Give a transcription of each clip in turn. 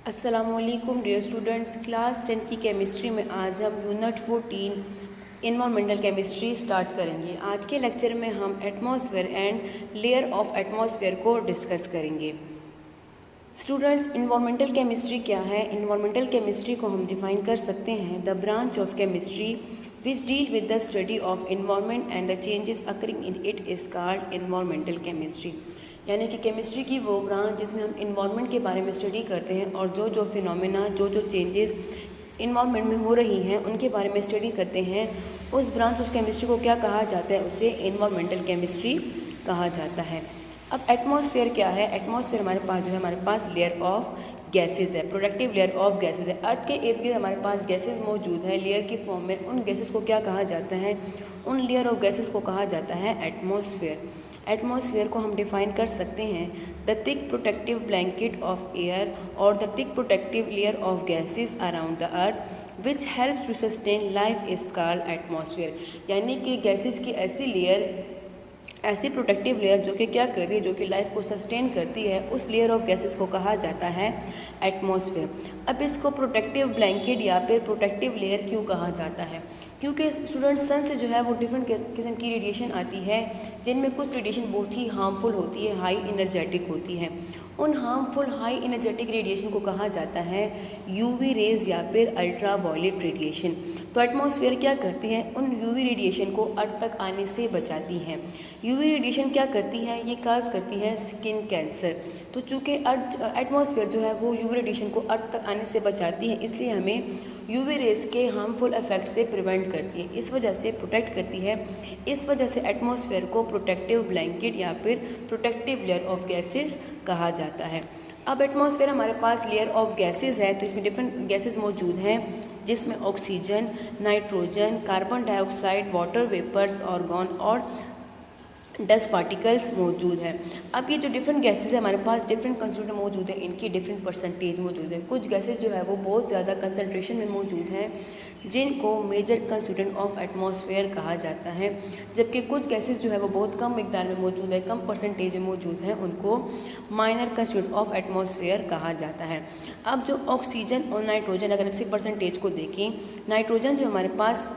अस्सलामुअलैकुम dear students, class 10 की chemistry में आज हम यूनिट 14 इन्वायरमेंटल केमिस्ट्री स्टार्ट करेंगे। आज के लेक्चर में हम atmosphere and layer of atmosphere को डिस्कस करेंगे। स्टूडेंट्स, इन्वायरमेंटल केमिस्ट्री क्या है? इन्वायरमेंटल केमिस्ट्री को हम डिफाइन कर सकते हैं the branch of chemistry which deal with the study of environment and the changes occurring in it is called environmental chemistry. यानी कि केमिस्ट्री की वो ब्रांच जिसमें हम इन्वायरमेंट के बारे में स्टडी करते हैं और जो फिनोमेना जो चेंजेस इन्वायरमेंट में हो रही हैं उनके बारे में स्टडी करते हैं, उस ब्रांच ऑफ केमिस्ट्री को क्या कहा जाता है? उसे इन्वायरमेंटल केमिस्ट्री कहा जाता है। अब एटमॉस्फेयर क्या है? एटमॉस्फेयर हमारे पास जो है, हमारे पास लेयर ऑफ गैसेस है, प्रोडक्टिव लेयर ऑफ गैसेस है। अर्थ के इर्द गिर्द हमारे पास गैसेस मौजूद है लेयर की फॉर्म में। उन गैसेस को क्या कहा जाता है? उन लेयर ऑफ गैसेस को कहा जाता है एटमॉस्फेयर। एटमॉस्फेयर को हम डिफाइन कर सकते हैं the thick protective blanket of air और the thick protective layer of gases around the earth which helps to sustain life is called atmosphere. यानी कि गैसेस की ऐसी लेयर, ऐसी प्रोटेक्टिव लेयर जो कि क्या कर रही है, जो कि लाइफ को सस्टेन करती है, उस लेयर ऑफ गैसेस को कहा जाता है एटमॉस्फेयर। अब इसको प्रोटेक्टिव ब्लैंकेट या फिर प्रोटेक्टिव लेयर क्यों कहा जाता है? क्योंकि स्टूडेंट सन से जो है वो डिफरेंट किस्म की रेडिएशन आती है, जिनमें कुछ रेडिएशन बहुत ही हार्मफुल होती है, हाई एनर्जेटिक होती है। उन हार्मफुल हाई एनर्जेटिक रेडिएशन को कहा जाता है यूवी रेज या फिर अल्ट्रा वायलेट रेडिएशन। तो एटमॉस्फेयर क्या करती है? उन यूवी रेडिएशन को अर्थ तक आने से बचाती हैं। यूवी रेडिएशन क्या करती है? ये काज करती है स्किन कैंसर। तो चूँकि अर्थ एटमॉस्फेयर जो है वो यूवी रेडिएशन को अर्थ तक आने से बचाती है, इसलिए हमें यूवी रेस के हार्मफुल इफेक्ट से प्रिवेंट करती है, इस वजह से प्रोटेक्ट करती है। इस वजह से एटमॉस्फेयर को प्रोटेक्टिव ब्लैंकेट या फिर प्रोटेक्टिव लेयर ऑफ गैसेस कहा जाता है। अब एटमॉस्फेयर हमारे पास लेयर ऑफ गैसेस है, तो इसमें डिफरेंट गैसेस मौजूद हैं, जिसमें oxygen, nitrogen, carbon dioxide, water vapours, argon और डस्ट पार्टिकल्स मौजूद है। अब ये जो डिफरेंट गैसेस है हमारे पास डिफरेंट कंस्टिट्यूएंट मौजूद है, इनकी डिफरेंट परसेंटेज मौजूद है। कुछ गैसेस जो है वो बहुत ज़्यादा कंसनट्रेशन में मौजूद हैं, जिनको मेजर कंस्टिट्यूएंट ऑफ एटमॉस्फेयर कहा जाता है, जबकि कुछ गैसेस जो है वो बहुत कम मिकदार में मौजूद है, कम परसेंटेज में मौजूद हैं, उनको माइनर कंस्टिट्यूएंट ऑफ एटमॉस्फेयर कहा जाता है। अब जो ऑक्सीजन और नाइट्रोजन, अगर इसकी परसेंटेज को देखें, नाइट्रोजन जो हमारे पास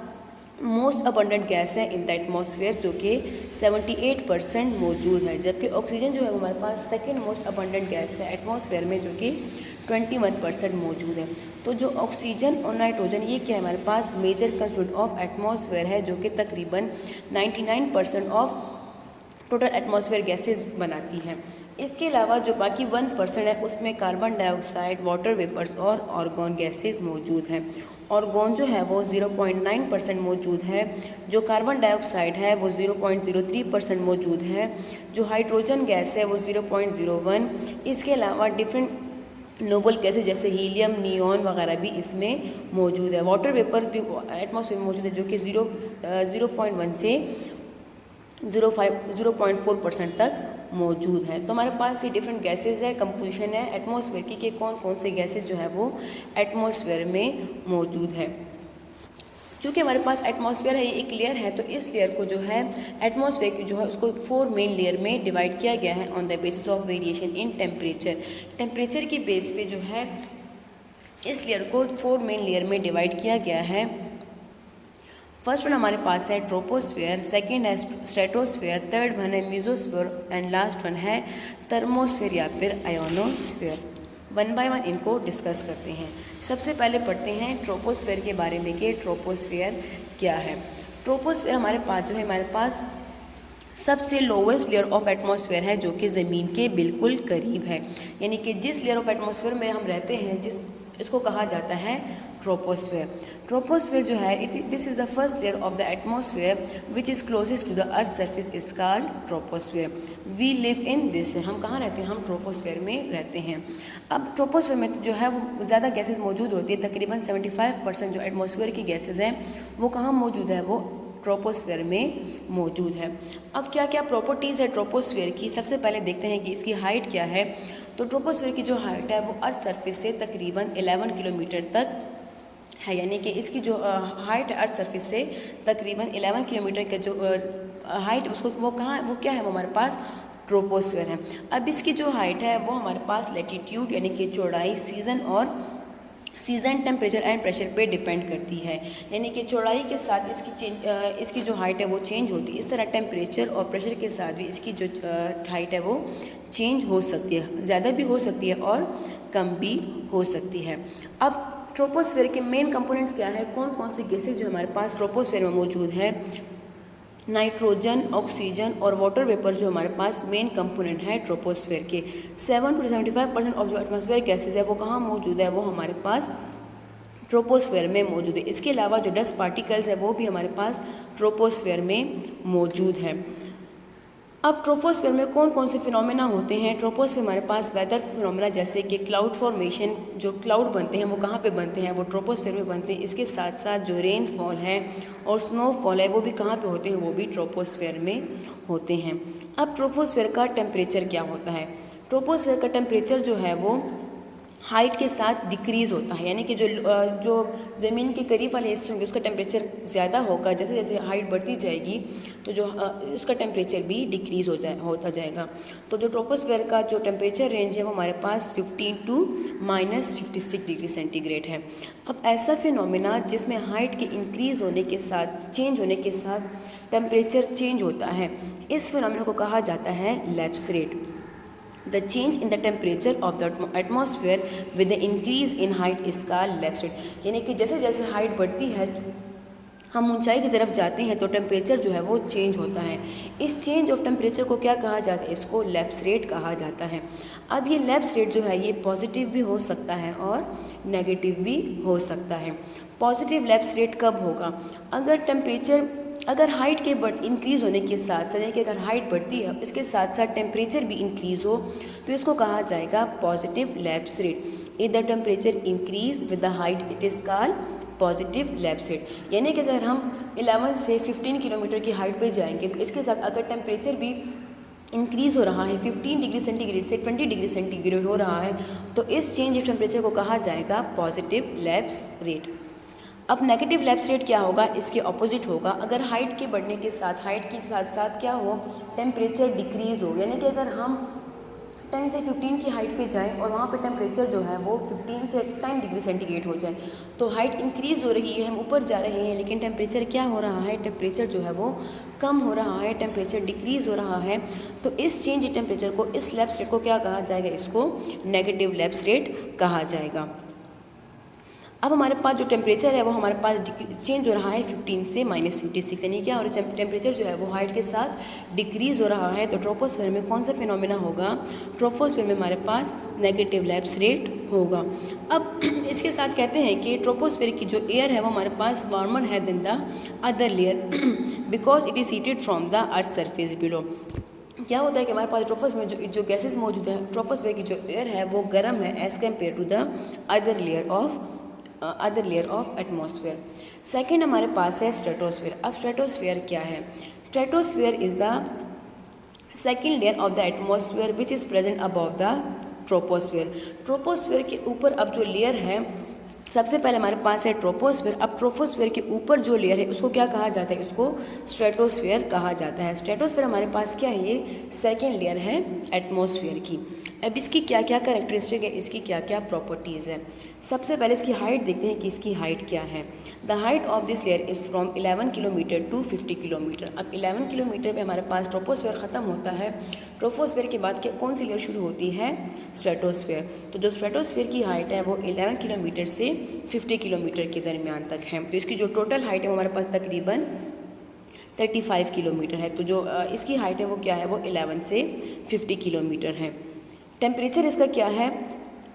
मोस्ट अबंडेंट गैस है इन द एटमॉस्फेयर, जो कि 78% मौजूद है, जबकि ऑक्सीजन जो है वो हमारे पास सेकंड मोस्ट अबंडेंट गैस है एटमॉस्फेयर में, जो कि 21% मौजूद है। तो जो ऑक्सीजन और नाइट्रोजन ये क्या है? हमारे पास मेजर कंस्टिट्यूएंट ऑफ एटमॉस्फेयर है, जो कि तकरीबन 99% ऑफ टोटल एटमॉस्फेयर गैसेस बनाती हैं। इसके अलावा जो बाकी 1% है, उसमें कार्बन डाइऑक्साइड, वाटर वेपर्स और ऑर्गन गैसेस मौजूद हैं। ऑर्गन जो है वो 0.9% मौजूद है, जो कार्बन डाइऑक्साइड है वो 0.03% मौजूद है, जो हाइड्रोजन गैस है वो 0.01। इसके अलावा डिफरेंट नोबल गैसेस जैसे हीलियम, नियॉन वगैरह भी इसमें मौजूद है। वाटर वेपर्स भी एटमॉस्फेयर में मौजूद है, जो कि 0.1 से 0.4% तक मौजूद है। तो हमारे पास ये डिफरेंट गैसेस है, कंपोजिशन है एटमॉस्फेयर की कि कौन कौन से गैसेस जो है वो एटमॉस्फेयर में मौजूद है। चूँकि हमारे पास एटमॉस्फेयर है, ये एक लेयर है, तो इस लेयर को जो है एटमॉस्फेयर की जो है उसको 4 मेन लेयर में डिवाइड किया गया है on the basis of variation in temperature. Temperature की बेस पे जो है इस लेयर को 4 मेन लेयर में डिवाइड किया गया है। फर्स्ट वन हमारे पास है ट्रोपोस्फेयर, सेकेंड है स्ट्रेटोस्फेयर, थर्ड वन है मीजोस्फेयर एंड लास्ट वन है थर्मोस्फेयर या फिर आयोनोस्फेयर। वन बाय वन इनको डिस्कस करते हैं। सबसे पहले पढ़ते हैं ट्रोपोस्फेयर के बारे में कि ट्रोपोस्फेयर क्या है। ट्रोपोस्फेयर हमारे पास जो है, हमारे पास सबसे लोवेस्ट लेयर ऑफ एटमॉस्फेयर है, जो कि ज़मीन के बिल्कुल करीब है। यानी कि जिस लेयर ऑफ एटमॉस्फेयर में हम रहते हैं, इसको कहा जाता है ट्रोपोस्फेयर। ट्रोपोस्फेयर जो है, this is the first layer of the atmosphere which is closest to the earth surface is called troposphere. We live in this, हम कहाँ रहते हैं? हम ट्रोपोस्फेयर में रहते हैं। अब ट्रोपोस्फेयर में जो है वो ज़्यादा गैसेस मौजूद होती है, तकरीबन 75% जो एटमॉस्फेयर की गैसेज हैं वो कहाँ मौजूद है? वो ट्रोपोस्फेयर में मौजूद है। अब क्या क्या प्रॉपर्टीज़ है ट्रोपोस्फेयर की? सबसे पहले देखते हैं कि इसकी हाइट क्या है। तो ट्रोपोस्फेयर की जो हाइट है वो अर्थ सरफेस से तकरीबन 11 किलोमीटर तक है, यानी कि इसकी जो हाइट है अर्थ सरफेस से तकरीबन 11 किलोमीटर का जो हाइट उसको वो कहाँ, वो क्या है? वो हमारे पास ट्रोपोस्फेयर है। अब इसकी जो हाइट है वो हमारे पास लैटिट्यूड यानी कि चौड़ाई, सीज़न टेम्परेचर एंड प्रेशर पे डिपेंड करती है। यानी कि चौड़ाई के साथ इसकी जो हाइट है वो चेंज होती है। इस तरह टेम्परेचर और प्रेशर के साथ भी इसकी जो हाइट है वो चेंज हो सकती है, ज़्यादा भी हो सकती है और कम भी हो सकती है। अब ट्रोपोस्फेयर के मेन कंपोनेंट्स क्या है, कौन कौन सी गैसेज जो हमारे पास ट्रोपोस्फेयर में मौजूद है? नाइट्रोजन, ऑक्सीजन और वाटर वेपर जो हमारे पास मेन कंपोनेंट है ट्रोपोस्फेयर के। 7 to 75% ऑफ जो एटमॉस्फेयर गैसेज है वो कहाँ मौजूद है, वो हमारे पास ट्रोपोस्फेयर में मौजूद है। इसके अलावा जो डस्ट पार्टिकल्स है वो भी हमारे पास ट्रोपोस्फेयर में मौजूद है। अब ट्रोपोस्फेयर में कौन कौन से फिनोमेना होते हैं? ट्रोपोस्फेयर हमारे पास वेदर फिनोमेना जैसे कि क्लाउड फॉर्मेशन, जो क्लाउड बनते हैं वो कहाँ पे बनते हैं, वो ट्रोपोस्फेयर में बनते हैं। इसके साथ साथ जो रेनफॉल है और स्नोफॉल है वो भी कहाँ पे होते हैं, वो भी ट्रोपोस्फेयर में होते हैं। अब ट्रोपोस्फेयर का टेम्परेचर क्या होता है? ट्रोपोस्फेयर का टेम्परेचर जो है वो हाइट के साथ डिक्रीज़ होता है, यानी कि जो ज़मीन के करीब वाले हिस्से होंगे उसका टेम्परेचर ज़्यादा होगा। जैसे जैसे हाइट बढ़ती जाएगी तो जो उसका टेम्परेचर भी डिक्रीज़ होता जाएगा। तो जो ट्रोपोस्फेयर का जो टेम्परेचर रेंज है वो हमारे पास 15 to -56 डिग्री सेंटीग्रेड है। अब ऐसा फिनोमेना जिसमें हाइट के इंक्रीज़ होने के साथ, चेंज होने के साथ टेम्परेचर चेंज होता है, इस फिनोमेना को कहा जाता है lapse rate. The change in the temperature of the atmosphere with the increase in height is called lapse rate। यानी कि जैसे जैसे हाइट बढ़ती है, हम ऊंचाई की तरफ जाते हैं तो टेम्परेचर जो है वो चेंज होता है। इस चेंज ऑफ टेम्परेचर को क्या कहा जाता है? इसको लैप्स रेट कहा जाता है। अब ये लैप्स रेट जो है ये पॉजिटिव भी हो सकता है और नेगेटिव भी हो सकता है। पॉजिटिव लैप्स रेट कब होगा? अगर हाइट के इंक्रीज़ होने के साथ यानी कि अगर हाइट बढ़ती है इसके साथ साथ टेम्परेचर भी इंक्रीज़ हो तो इसको कहा जाएगा positive lapse rate. If the temperature increase with the height it is called positive lapse rate. यानी कि अगर हम 11 से 15 किलोमीटर की हाइट पे जाएंगे तो इसके साथ अगर टेम्परेचर भी इंक्रीज़ हो रहा है, 15 डिग्री सेंटीग्रेड से 20 डिग्री सेंटीग्रेड हो रहा है, तो इस चेंज ऑफ टेम्परेचर को कहा जाएगा पॉजिटिव लैप्स रेट। अब नेगेटिव लैप्स रेट क्या होगा? इसके ऑपोजिट होगा। अगर हाइट के बढ़ने के साथ, हाइट के साथ साथ क्या हो, टेम्परेचर डिक्रीज़ हो, यानी कि अगर हम 10 से 15 की हाइट पे जाएं और वहाँ पे टेम्परेचर जो है वो 15 से 10 डिग्री सेंटीग्रेड हो जाए, तो हाइट इंक्रीज़ हो रही है, हम ऊपर जा रहे हैं, लेकिन टेम्परेचर क्या हो रहा है, टेम्परेचर जो है वो कम हो रहा है, टेम्परेचर डिक्रीज़ हो रहा है। तो इस चेंज इन टेम्परेचर को, इस लैप्स रेट को क्या कहा जाएगा? इसको नेगेटिव लैप्स रेट कहा जाएगा। अब हमारे पास जो टेम्परेचर है वो हमारे पास चेंज हो रहा है 15 से -56, यानी क्या, और टेम्परेचर जो है वो हाइट के साथ डिक्रीज़ हो रहा है। तो ट्रोपोस्फेयर में कौन सा फिनोमेना होगा? ट्रोपोस्फेयर में हमारे पास नेगेटिव लैप्स रेट होगा। अब इसके साथ कहते हैं कि ट्रोपोस्फेयर की जो एयर है वो हमारे पास वार्मर है then the other layer because it is heated from the earth surface below. क्या होता है कि हमारे पास ट्रोपोस्फेयर में जो गैसेज मौजूद है, ट्रोपोस्फेयर की जो एयर है वो गर्म है as compare to the other layer of atmosphere. Second हमारे पास है स्ट्रेटोस्फेयर। अब स्ट्रेटोस्फेयर क्या है? Stratosphere is the second layer of the atmosphere which is present above the troposphere. Troposphere के ऊपर अब जो लेयर है, सबसे पहले हमारे पास है ट्रोपोस्फेयर। अब ट्रोपोस्फेयर के ऊपर जो लेयर है उसको क्या कहा जाता है? उसको स्ट्रेटोस्फेयर कहा जाता है। स्ट्रेटोस्फेयर हमारे पास क्या है? ये सेकेंड लेयर है एटमॉस्फेयर की। अब इसकी क्या क्या कैरेक्टरिस्टिक है, इसकी क्या क्या प्रॉपर्टीज़ है? सबसे पहले इसकी हाइट देखते हैं कि इसकी हाइट क्या है। The height of this layer is from 11 kilometre to 50 kilometre. अब 11 किलोमीटर पे हमारे पास ट्रोपोस्फेयर ख़त्म होता है। ट्रोपोस्फेयर के बाद क्या कौन सी लेयर शुरू होती है? स्ट्रेटोस्फेयर। तो जो स्ट्रेटोस्फेयर की हाइट है वो 11 किलोमीटर से 50 किलोमीटर के दरमियान तक है। तो इसकी जो टोटल हाइट है वो हमारे पास तकरीबन 35 किलोमीटर है। तो जो इसकी हाइट है वो क्या है? वो 11 से 50 किलोमीटर है। टेम्परेचर इसका क्या है?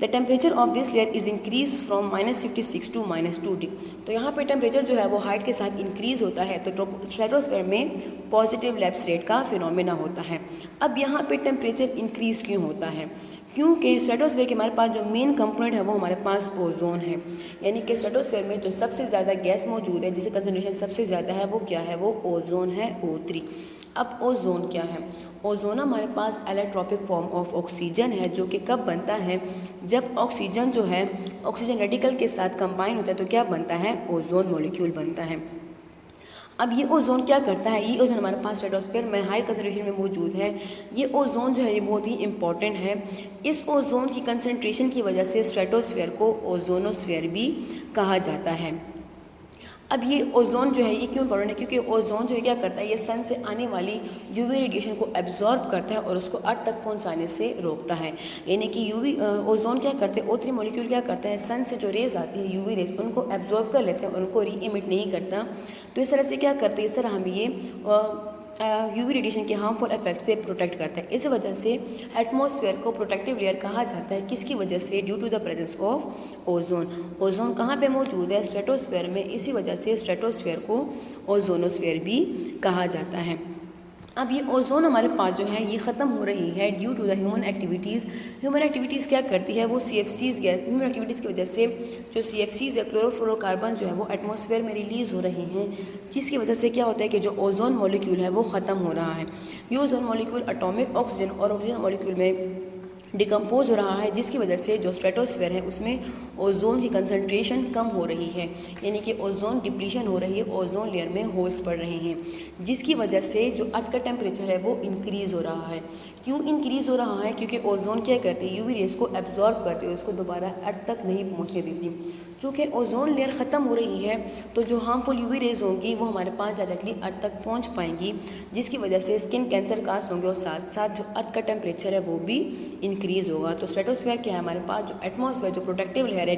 The temperature of this layer is increase from -56 to -2 degree. तो यहाँ पे टेम्परेचर जो है वो हाइट के साथ इंक्रीज़ होता है। तो स्ट्रेटोस्फेयर में पॉजिटिव लैप्स रेट का फिनोमेना होता है। अब यहाँ पे टेम्परेचर इंक्रीज़ क्यों होता है? क्योंकि स्ट्रेटोस्फेयर के हमारे पास जो मेन कंपोनेंट है वो हमारे पास ओजोन है। यानी कि स्ट्रेटोस्फेयर में जो सबसे ज़्यादा गैस मौजूद है, जिसकी कंसनट्रेशन सबसे ज़्यादा है, वो क्या है? वो ओजोन है, O3। अब ओजोन क्या है? ओजोन हमारे पास एलोट्रॉपिक फॉर्म ऑफ ऑक्सीजन है, जो कि कब बनता है? जब ऑक्सीजन जो है ऑक्सीजन रेडिकल के साथ कंबाइन होता है तो क्या बनता है? ओजोन मॉलिक्यूल बनता है। अब ये ओजोन क्या करता है, ये ओजोन हमारे पास स्ट्रेटोस्फीयर में हाई कंसंट्रेशन में मौजूद है। ये ओजोन जो है ये बहुत ही इंपॉर्टेंट है। इस ओजोन की कंसंट्रेशन की वजह से स्ट्रेटोस्फीयर को ओजोनोस्फीयर भी कहा जाता है। अब ये ओजोन जो है ये क्यों इम्पोर्टेंट है, क्योंकि ओजोन जो है क्या करता है, ये सन से आने वाली यूवी रेडिएशन को एब्जॉर्ब करता है और उसको अर्थ तक पहुंचाने से रोकता है। यानी कि यूवी ओजोन क्या करते हैं, O3 मॉलिक्यूल क्या करता है, सन से जो रेज आती है यूवी रेज उनको एब्जॉर्ब कर लेते हैं, उनको री इमिट नहीं करता। तो इस तरह से क्या करते हैं, इस तरह हमें ये यूवी रेडिएशन के हार्मफुल इफेक्ट से प्रोटेक्ट करता है। इस वजह से एटमॉस्फेयर को प्रोटेक्टिव लेयर कहा जाता है। किसकी वजह से, due to the presence of ozone. Ozone कहाँ पे मौजूद है, स्ट्रेटोस्फेयर में, इसी वजह से स्ट्रेटोस्फेयर को ओजोनोस्फेयर भी कहा जाता है। अब ये ओजोन हमारे पास जो है ये ख़त्म हो रही है due to the human activities. Human activities क्या करती है, वो CFCs गैस, ह्यूमन एक्टिविटीज़ की वजह से जो CFCs है, क्लोरोफ्लोरोकार्बन जो है वो एटमॉस्फेयर में रिलीज़ हो रहे हैं, जिसकी वजह से क्या होता है कि जो ओजोन मॉलिक्यूल है वो ख़त्म हो रहा है। ये ओजोन मॉलिक्यूल एटॉमिक ऑक्सीजन और ऑक्सीजन मॉलिक्यूल में डिकम्पोज हो रहा है, जिसकी वजह से जो स्ट्रेटोस्फेयर है उसमें ओजोन की कंसंट्रेशन कम हो रही है, यानी कि ओजोन डिप्लीशन हो रही है, ओजोन लेयर में होल्स पड़ रहे हैं, जिसकी वजह से जो अर्थ का टेम्परेचर है वो इंक्रीज़ हो रहा है। क्यों इंक्रीज़ हो रहा है, क्योंकि ओजोन क्या करती है, यूवी रेज को एब्जॉर्ब करती है, उसको दोबारा अर्थ तक नहीं पहुँचने देती। चूँकि ओजोन लेयर ख़त्म हो रही है तो जो हार्मफुल यूवी रेज होंगी वो हमारे पास डायरेक्टली अर्थ तक पहुँच पाएंगी, जिसकी वजह से स्किन कैंसर काज होंगे और साथ साथ जो अर्थ का टेम्परेचर है वो भी इंक्रीज़ होगा। तो स्ट्रेटोस्फीयर क्या है, हमारे पास जो एटमॉस्फेयर जो प्रोटेक्टिव लेयर है,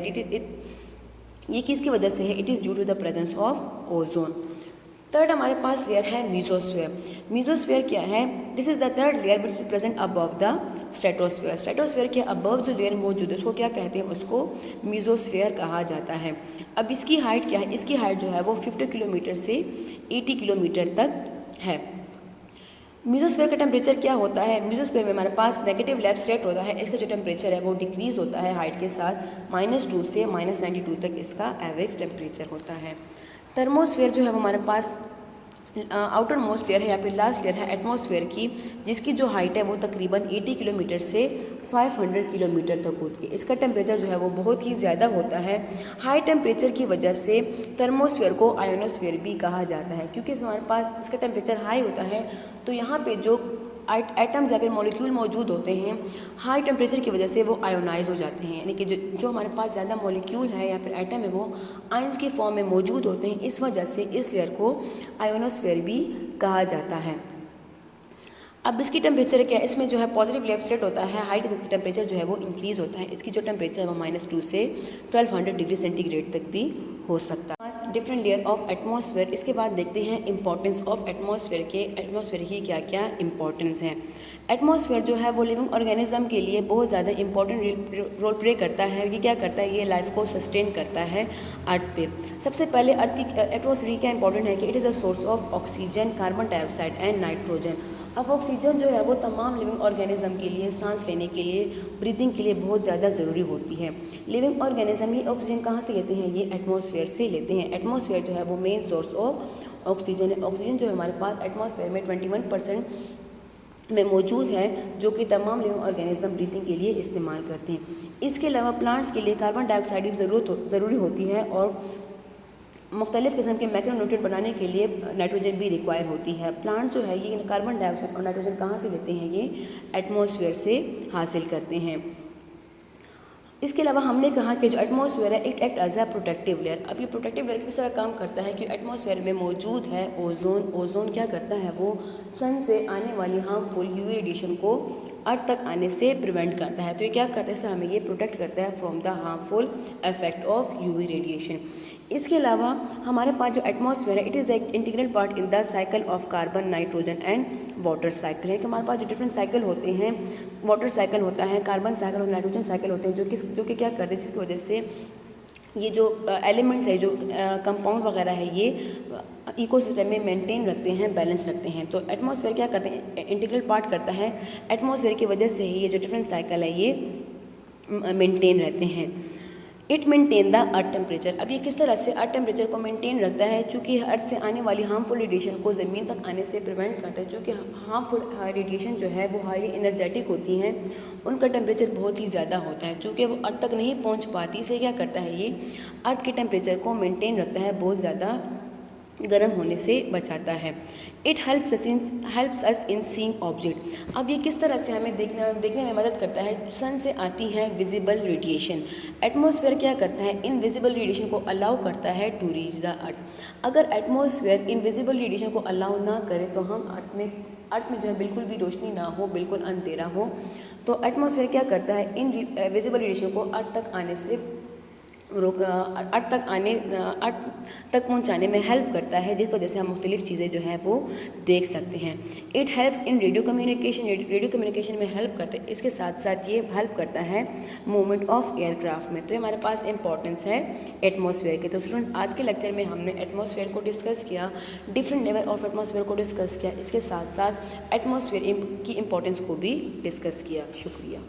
ये किसकी वजह से है, it is due to the presence of ozone. Third हमारे पास लेयर है मीजोस्फीयर। मीजोस्फीयर क्या है, this is the third layer which is present above the stratosphere. Stratosphere के अबव जो लेयर मौजूद है उसको क्या कहते हैं, उसको मीजोस्फीयर कहा जाता है। अब इसकी हाइट क्या है, इसकी हाइट जो है वो 50 किलोमीटर से 80 किलोमीटर तक है। मीजोस्फीयर का टेम्परेचर क्या होता है, मीजोस्फीयर में हमारे पास नेगेटिव लैब स्टेट होता है, इसका जो टेम्परेचर है वो डिक्रीज़ होता है हाइट के साथ, -2 से -92 तक इसका एवरेज टेम्परेचर होता है। थर्मोस्फीयर जो है वो हमारे पास आउटर मोस्ट लेयर है या फिर लास्ट लेयर है एटमॉस्फेयर की, जिसकी जो हाइट है वो तकरीबन 80 किलोमीटर से 500 किलोमीटर तक होती है। इसका टेम्परेचर जो है वो बहुत ही ज़्यादा होता है। हाई टेम्परेचर की वजह से थर्मोस्फीयर को आयोनोस्फीयर भी कहा जाता है, क्योंकि हमारे पास इसका टेम्परेचर हाई होता है तो यहाँ पे जो एटम्स या फिर मॉलिक्यूल मौजूद होते हैं हाई टेम्परेचर की वजह से वो आयोनाइज हो जाते हैं, यानी कि जो हमारे पास ज़्यादा मॉलिक्यूल है या फिर एटम है वो आयंस की फॉर्म में मौजूद होते हैं। इस वजह से इस लेयर को आयोनोस्फीयर भी कहा जाता है। अब इसकी टेम्परेचर क्या है, इसमें जो है पॉजिटिव लेब स्टेट होता है, हाइट इसकी टेम्परेचर जो है वो इंक्रीज़ होता है। इसकी जो टेम्परेचर है वो -2 से 1200 डिग्री सेंटीग्रेड तक भी हो सकता है। Different layer of atmosphere. इसके बाद देखते हैं इंपॉर्टेंस ऑफ एटमॉस्फेयर के, एटमॉस्फेयर की क्या क्या इंपॉर्टेंस है। एटमॉस्फेयर जो है वो लिविंग ऑर्गेनिज्म के लिए बहुत ज़्यादा इंपॉर्टेंट रोल प्ले करता है। ये क्या करता है, ये लाइफ को सस्टेन करता है अर्थ पे। सबसे पहले अर्थ की एटमॉस्फेयर क्या इंपॉर्टेंट है कि it is a source of oxygen, carbon dioxide and nitrogen. अब ऑक्सीजन जो है वो तमाम लिविंग ऑर्गेनिज्म के लिए, सांस लेने के लिए, ब्रीदिंग के लिए बहुत ज़्यादा ज़रूरी होती है। लिविंग ऑर्गेनिज्म ये ऑक्सीजन कहाँ से लेते हैं, ये एटमॉस्फेयर से लेते हैं। एटमॉस्फेयर जो है वो मेन सोर्स ऑफ ऑक्सीजन है। ऑक्सीजन जो है हमारे पास एटमॉस्फेयर में 21% में मौजूद है, जो कि तमाम लिविंग ऑर्गेनिज्म ब्रीथिंग के लिए इस्तेमाल करते हैं। इसके अलावा प्लांट्स के लिए कार्बन डाइऑक्साइड भी ज़रूरी होती है और मुख्तलिफ़ किस्म के मैक्रोन्यूट्रिएंट बनाने के लिए नाइट्रोजन भी रिक्वायर होती है। प्लांट जो है ये कार्बन डाइऑक्साइड और नाइट्रोजन कहाँ से लेते हैं, ये एटमॉस्फेयर से हासिल करते हैं। इसके अलावा हमने कहा कि जो एटमॉस्फेयर है it act as a protective layer. अब ये प्रोटेक्टिव लेयर किस तरह काम करता है कि एटमॉस्फेयर में मौजूद है ओजोन। ओजोन क्या करता है, वो सन से आने वाली हार्मफुल यूवी रेडिएशन को अर्थ तक आने से प्रिवेंट करता है। तो ये क्या करता है, इससे हमें ये प्रोटेक्ट करता है from the harmful effect of UV radiation. इसके अलावा हमारे पास जो एटमॉस्फेयर है it is the integral part in the cycle of carbon, nitrogen and water cycle है। कि हमारे पास जो डिफरेंट साइकिल होते हैं, वाटर साइकिल होता है, कार्बन साइकिल और नाइट्रोजन साइकिल होते हैं, जो कि क्या करते हैं, जिसकी वजह से ये जो एलिमेंट्स है, जो कंपाउंड वगैरह है, ये इकोसिस्टम में मेंटेन रखते हैं, बैलेंस रखते हैं। तो एटमॉस्फेयर क्या करते हैं, इंटीग्रल पार्ट करता है। एटमॉस्फेयर की वजह से ही ये जो डिफरेंट साइकिल है ये मेंटेन रहते हैं। It maintain the earth temperature. अब ये किस तरह से अर्थ टेम्परेचर को मेंटेन रखता है, चूँकि अर्थ से आने वाली हार्मफुल रेडिएशन को ज़मीन तक आने से प्रिवेंट करता है। चूँकि हार्मफुल रेडिएशन जो है वो हाईली एनर्जेटिक होती हैं, उनका टेम्परेचर बहुत ही ज़्यादा होता है। चूँकि वो अर्थ तक नहीं पहुँच पाती, इसे क्या करता है, ये अर्थ के टेम्परेचर को मेंटेन रखता है बहुत ज़्यादा गर्म होने से बचाता है। It helps us in seeing object. अब ये किस तरह से हमें देखने में मदद करता है। सन से आती है विजिबल रेडिएशन। एटमॉस्फेयर क्या करता है, इनविजिबल रेडिएशन को अलाउ करता है टू रीच द अर्थ। अगर एटमॉस्फेयर इनविजिबल रेडिएशन को अलाउ ना करे तो हम अर्थ में जो है बिल्कुल भी रोशनी ना हो, बिल्कुल अंधेरा हो। तो एटमॉस्फेयर क्या करता है, इन विजिबल रेडिएशन को अर्थ तक पहुंचाने में हेल्प करता है, जिस वजह से हम मुख्तलिफ चीज़ें जो हैं वो देख सकते हैं। It helps in radio communication में हेल्प करता है। इसके साथ साथ ये हेल्प करता है मूवमेंट ऑफ एयरक्राफ्ट में। तो ये हमारे पास इंपॉर्टेंस है एटमॉस्फेयर के। तो स्टूडेंट, आज के लेक्चर में हमने एटमॉस्फेयर को डिस्कस किया, डिफरेंट लेवल ऑफ एटमॉस्फेयर को डिस्कस किया, इसके साथ साथ एटमॉस्फेयर की इंपॉर्टेंस को भी डिस्कस किया। शुक्रिया।